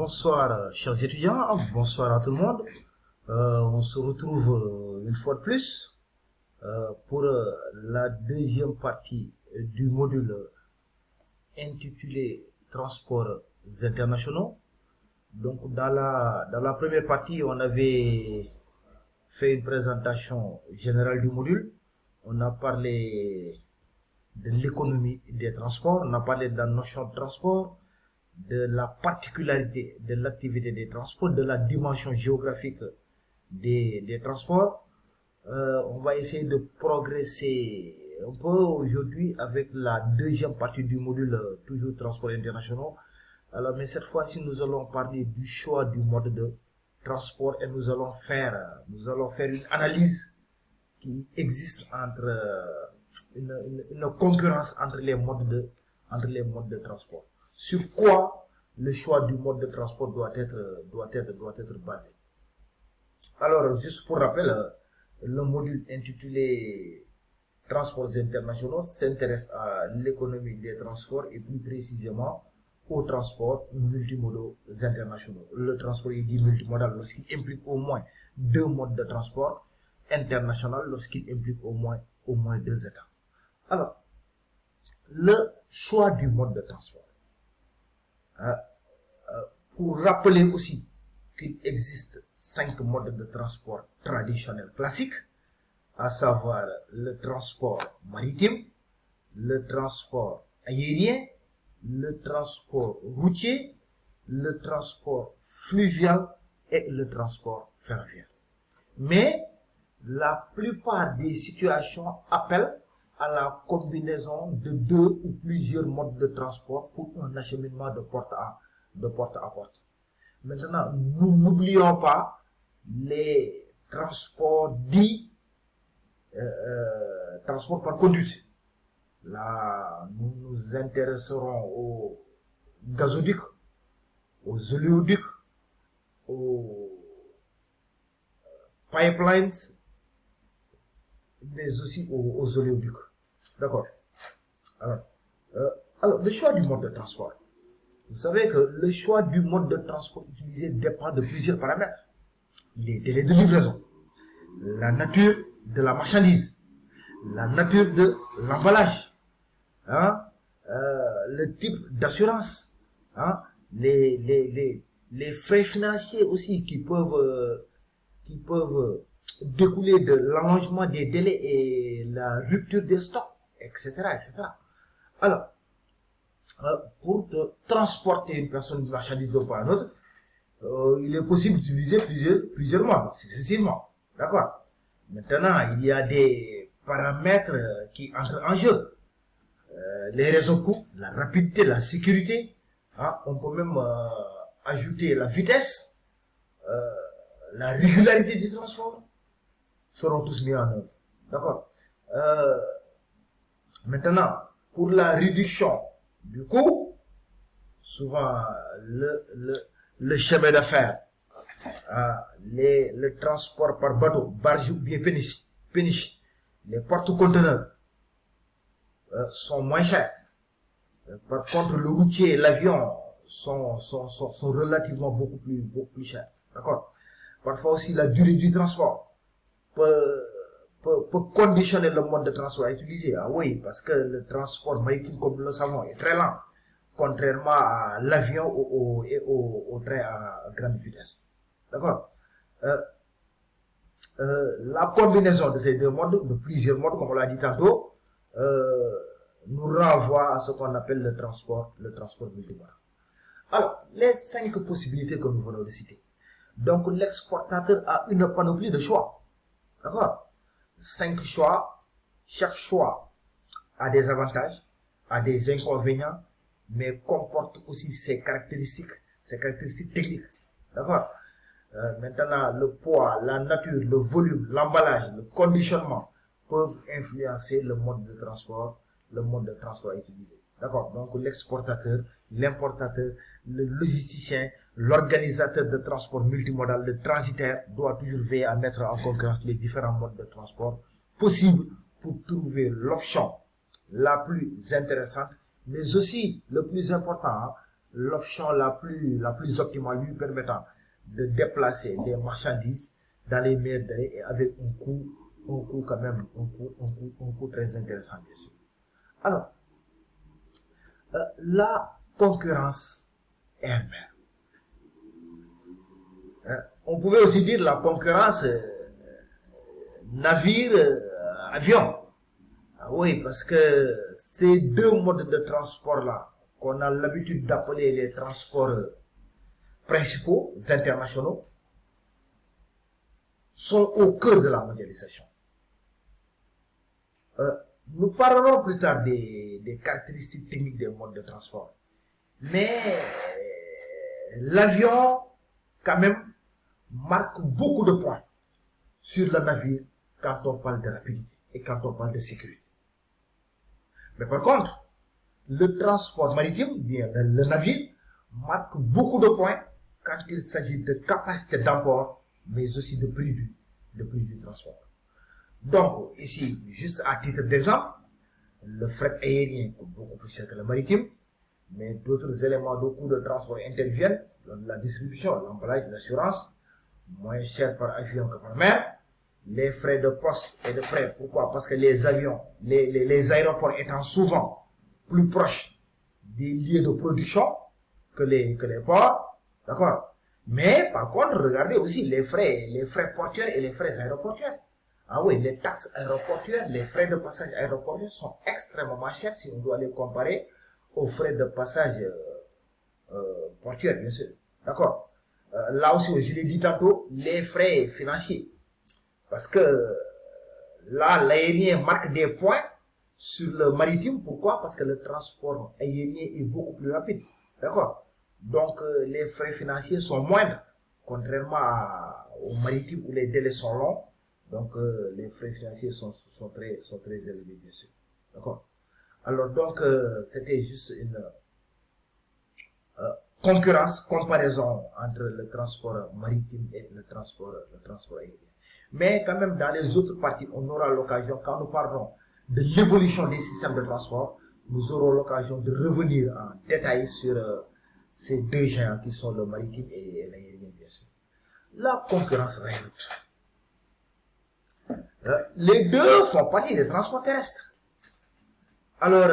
Bonsoir, chers étudiants, bonsoir à tout le monde. On se retrouve une fois de plus pour la deuxième partie du module intitulé Transports internationaux. Donc, dans la première partie, on avait fait une présentation générale du module. On a parlé de l'économie des transports, on a parlé de la notion de transport, de la particularité de l'activité des transports, de la dimension géographique des transports. On va essayer de progresser un peu aujourd'hui avec la deuxième partie du module, toujours transports internationaux. Alors, mais cette fois-ci, nous allons parler du choix du mode de transport et nous allons faire une analyse qui existe entre une concurrence entre les modes de transport. Sur quoi le choix du mode de transport doit être basé. Alors, juste pour rappel, le module intitulé Transports internationaux s'intéresse à l'économie des transports et plus précisément aux transports multimodaux internationaux. Le transport est dit multimodal lorsqu'il implique au moins deux modes de transport, international lorsqu'il implique au moins deux États. Alors, le choix du mode de transport. Pour rappeler aussi qu'il existe 5 modes de transport traditionnels classiques, à savoir le transport maritime, le transport aérien, le transport routier, le transport fluvial et le transport ferroviaire. Mais la plupart des situations appellent à la combinaison de deux ou plusieurs modes de transport pour un acheminement de porte à porte. Maintenant, nous n'oublions pas les transports dits transports par conduite. Là, nous nous intéresserons aux gazoducs, aux oléoducs, aux pipelines, mais aussi aux oléoducs. D'accord. Alors, le choix du mode de transport. Vous savez que le choix du mode de transport utilisé dépend de plusieurs paramètres. Les délais de livraison, la nature de la marchandise, la nature de l'emballage, le type d'assurance, les frais financiers aussi qui peuvent découler de l'allongement des délais et la rupture des stocks, etc., etc. Alors, pour transporter une personne de marchandise d'un point à un autre, il est possible d'utiliser plusieurs modes successivement. D'accord. Maintenant, il y a des paramètres qui entrent en jeu. Les raisons coûts, la rapidité, la sécurité. On peut même ajouter la vitesse, la régularité du transport, seront tous mis en œuvre. D'accord. Maintenant, pour la réduction du coût, souvent le chemin d'affaires, le transport par bateau, barge ou bien péniche, les porte-conteneurs sont moins chers. Par contre, le routier et l'avion sont relativement beaucoup plus chers. D'accord. Parfois aussi, la durée du transport peut conditionner le mode de transport à utiliser. Ah oui, parce que le transport maritime, comme nous le savons, est très lent, contrairement à l'avion et au train à grande vitesse. D'accord. La combinaison de ces deux modes, de plusieurs modes, comme on l'a dit tantôt, nous renvoie à ce qu'on appelle le transport multimodal. Alors, les 5 possibilités que nous venons de citer. Donc, l'exportateur a une panoplie de choix. D'accord. 5 choix. Chaque choix a des avantages, a des inconvénients, mais comporte aussi ses caractéristiques techniques. D'accord. Maintenant, le poids, la nature, le volume, l'emballage, le conditionnement peuvent influencer le mode de transport utilisé. D'accord. Donc, l'exportateur, l'importateur, le logisticien, l'organisateur de transport multimodal, le transitaire doit toujours veiller à mettre en concurrence les différents modes de transport possibles pour trouver l'option la plus intéressante, mais aussi le plus important, l'option la plus optimale lui permettant de déplacer les marchandises dans les meilleurs délais et avec un coût quand même, un coût très intéressant, bien sûr. Alors, la concurrence air-mer. On pouvait aussi dire la concurrence navire-avion. Ah oui, parce que ces deux modes de transport-là, qu'on a l'habitude d'appeler les transports principaux, internationaux, sont au cœur de la mondialisation. Nous parlerons plus tard des caractéristiques techniques des modes de transport. Mais l'avion, quand même, marque beaucoup de points sur le navire quand on parle de rapidité et quand on parle de sécurité. Mais par contre, le transport maritime, bien le navire, marque beaucoup de points quand il s'agit de capacité d'emport, mais aussi de prix du transport. Donc, ici, juste à titre d'exemple, le fret aérien coûte beaucoup plus cher que le maritime, mais d'autres éléments de coût de transport interviennent, la distribution, l'emballage, l'assurance, moins cher par avion que par mer, les frais de poste et de frais. Pourquoi? Parce que les avions, les aéroports étant souvent plus proches des lieux de production que les ports, d'accord? Mais par contre, regardez aussi les frais portuaires et les frais aéroportuaires. Ah oui, les taxes aéroportuaires, les frais de passage aéroportuaires sont extrêmement chers si on doit les comparer aux frais de passage portuaires, bien sûr. D'accord? Là aussi, je l'ai dit tantôt, les frais financiers. Parce que là, l'aérien marque des points sur le maritime. Pourquoi? Parce que le transport aérien est beaucoup plus rapide. D'accord? Donc, les frais financiers sont moindres, contrairement au maritime où les délais sont longs. Donc, les frais financiers sont très élevés, bien sûr. D'accord? Alors, donc, c'était juste une comparaison entre le transport maritime et le transport aérien. Mais quand même, dans les autres parties, on aura l'occasion, quand nous parlons de l'évolution des systèmes de transport, nous aurons l'occasion de revenir en détail sur ces deux géants qui sont le maritime et l'aérien, bien sûr. La concurrence réelle. Les deux font partie des transports terrestres. Alors,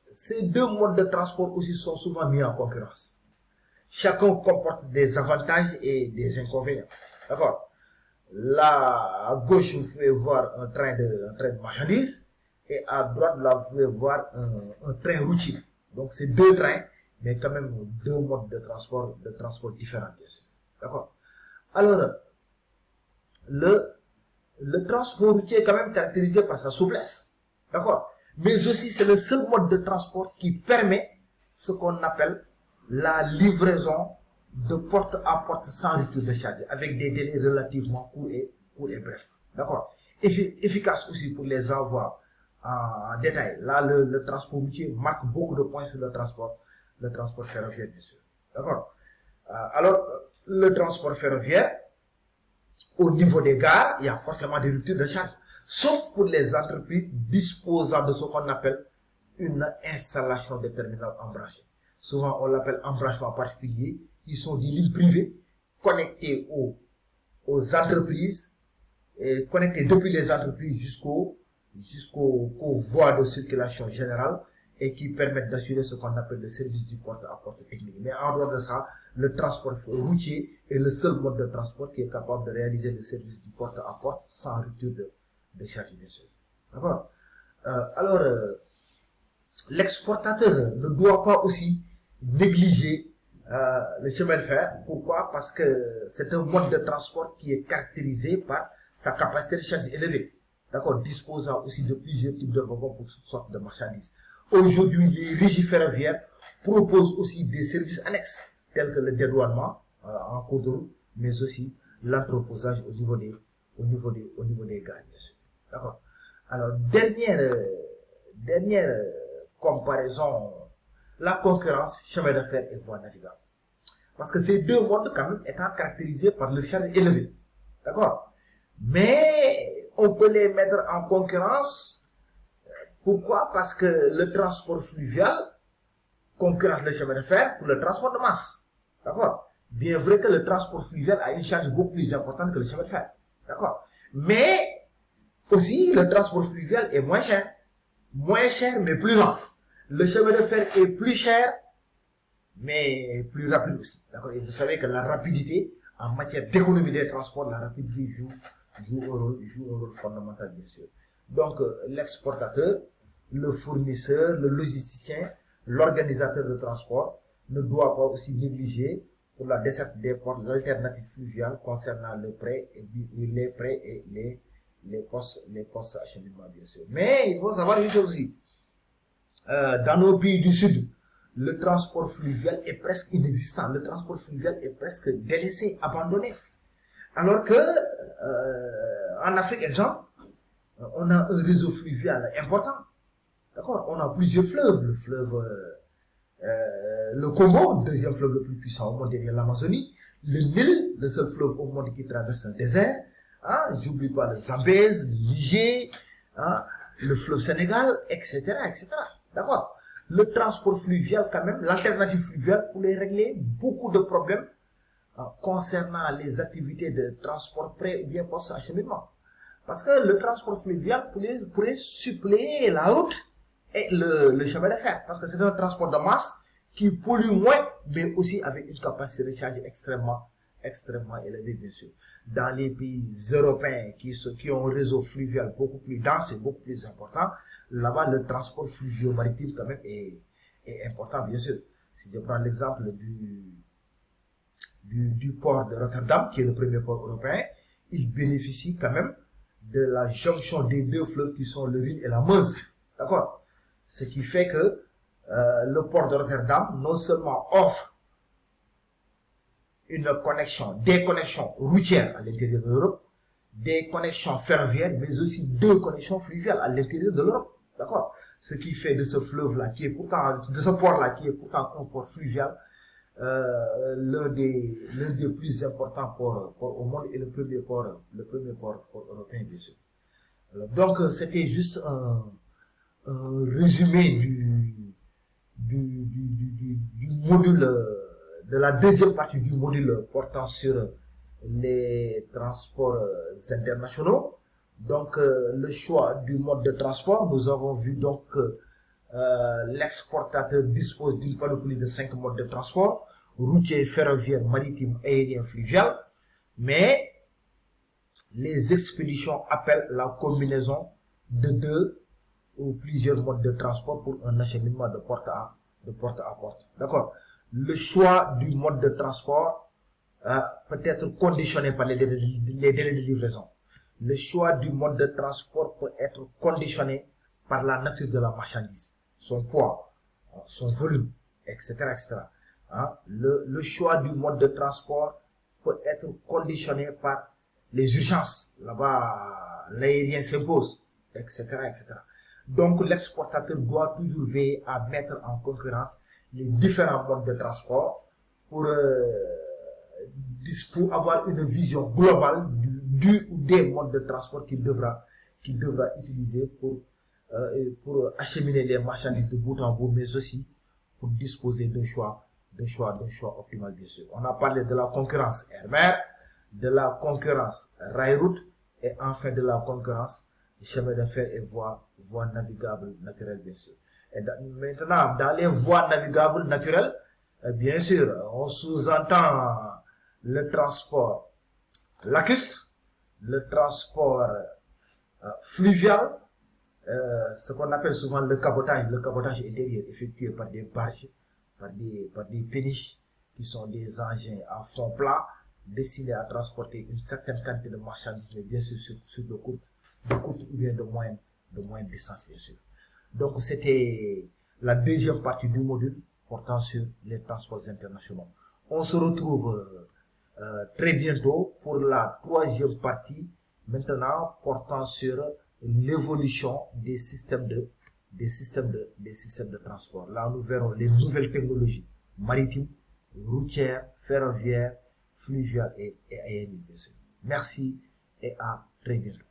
ces deux modes de transport aussi sont souvent mis en concurrence. Chacun comporte des avantages et des inconvénients. D'accord? Là, à gauche, vous pouvez voir un train de marchandises et à droite, là, vous pouvez voir un train routier. Donc, c'est deux trains, mais quand même deux modes de transport différents, bien sûr. D'accord? Alors, le transport routier est quand même caractérisé par sa souplesse. D'accord? Mais aussi, c'est le seul mode de transport qui permet ce qu'on appelle la livraison de porte à porte sans rupture de charge, avec des délais relativement courts et brefs. D'accord? Efficace aussi pour les envois en détail. Là, le transport routier marque beaucoup de points sur le transport ferroviaire, bien sûr. D'accord? Alors, le transport ferroviaire, au niveau des gares, il y a forcément des ruptures de charge. Sauf pour les entreprises disposant de ce qu'on appelle une installation de terminal embranché. Souvent, on l'appelle embranchement particulier. Ils sont des lignes privées connectées aux entreprises, et connectées depuis les entreprises jusqu'aux voies de circulation générale et qui permettent d'assurer ce qu'on appelle le service du porte-à-porte technique. Mais en dehors de ça, le transport routier est le seul mode de transport qui est capable de réaliser le service du porte-à-porte sans rupture de charge, bien sûr. D'accord? Alors, l'exportateur ne doit pas aussi négliger le chemin de fer. Pourquoi? Parce que c'est un mode de transport qui est caractérisé par sa capacité de charge élevée. D'accord? Disposant aussi de plusieurs types de wagons pour toutes sortes de marchandises. Aujourd'hui, les régies ferroviaires proposent aussi des services annexes, tels que le dédouanement en cours de route, mais aussi l'entreposage au niveau des gares, bien sûr. D'accord? Alors, dernière comparaison, la concurrence chemin de fer et voie navigable. Parce que ces deux modes, quand même, étant caractérisés par leur charge élevée. D'accord? Mais on peut les mettre en concurrence. Pourquoi? Parce que le transport fluvial concurrence le chemin de fer pour le transport de masse. D'accord? Bien vrai que le transport fluvial a une charge beaucoup plus importante que le chemin de fer. D'accord? Mais aussi, le transport fluvial est moins cher. Moins cher, mais plus lent. Le chemin de fer est plus cher, mais plus rapide aussi. D'accord? Et vous savez que la rapidité, en matière d'économie des transports, la rapidité joue un rôle fondamental, bien sûr. Donc, l'exportateur, le fournisseur, le logisticien, l'organisateur de transport ne doit pas aussi négliger pour la desserte des ports l'alternative fluviale concernant les prêts et les postes acheminement, bien sûr. Mais il faut savoir une chose aussi. Dans nos pays du Sud, le transport fluvial est presque inexistant. Le transport fluvial est presque délaissé, abandonné. Alors que, en Afrique, exemple, on a un réseau fluvial important. D'accord? On a plusieurs fleuves. Le fleuve, le Congo, deuxième fleuve le plus puissant au monde derrière l'Amazonie. Le Nil, le seul fleuve au monde qui traverse un désert. Hein? J'oublie pas le Zambèze, le Niger, hein? Le fleuve Sénégal, etc., etc. D'accord? Le transport fluvial, quand même, l'alternative fluviale pourrait régler beaucoup de problèmes concernant les activités de transport pré ou bien post-acheminement. Parce que le transport fluvial pourrait suppléer la route et le chemin de fer. Parce que c'est un transport de masse qui pollue moins, mais aussi avec une capacité de charge extrêmement élevée, bien sûr. Dans les pays européens qui ont un réseau fluvial beaucoup plus dense et beaucoup plus important, là-bas, le transport fluvio-maritime, quand même, est important, bien sûr. Si je prends l'exemple du port de Rotterdam, qui est le premier port européen, il bénéficie quand même de la jonction des deux fleuves qui sont le Rhin et la Meuse. D'accord? Ce qui fait que le port de Rotterdam non seulement offre des connexions routières à l'intérieur de l'Europe, des connexions ferroviaires, mais aussi deux connexions fluviales à l'intérieur de l'Europe. D'accord? Ce qui fait de ce fleuve-là, de ce port-là, qui est pourtant un port fluvial, l'un des plus importants ports au monde et le premier port européen, bien sûr. Alors, donc, c'était juste un résumé du module, de la deuxième partie du module portant sur les transports internationaux. Donc, le choix du mode de transport, nous avons vu donc que l'exportateur dispose d'une panoplie de 5 modes de transport: routier, ferroviaire, maritime, aérien, fluvial. Mais les expéditions appellent la combinaison de 2 ou plusieurs modes de transport pour un acheminement de porte à porte. D'accord? Le choix du mode de transport peut être conditionné par les délais de livraison. Le choix du mode de transport peut être conditionné par la nature de la marchandise, son poids, son volume, etc., etc. Hein? Le choix du mode de transport peut être conditionné par les urgences. Là-bas, l'aérien s'impose, etc., etc. Donc, l'exportateur doit toujours veiller à mettre en concurrence les différents modes de transport pour avoir une vision globale du ou des modes de transport qu'il devra utiliser pour acheminer les marchandises de bout en bout, mais aussi pour disposer d'un choix optimal, bien sûr. On a parlé de la concurrence air-mer, de la concurrence rail-route et enfin de la concurrence chemin de fer et voies navigables naturelles, bien sûr. Et maintenant, dans les voies navigables naturelles, bien sûr, on sous-entend le transport lacustre, le transport fluvial, ce qu'on appelle souvent le cabotage intérieur effectué par des barges, par des péniches qui sont des engins à fond plat destinés à transporter une certaine quantité de marchandises, mais bien sûr sur de courtes ou bien de moyenne distance, bien sûr. Donc c'était la deuxième partie du module portant sur les transports internationaux. On se retrouve très bientôt pour la troisième partie, maintenant portant sur l'évolution des systèmes de transport. Là, nous verrons les nouvelles technologies maritimes, routières, ferroviaires, fluviales et aériennes, bien sûr. Merci et à très bientôt.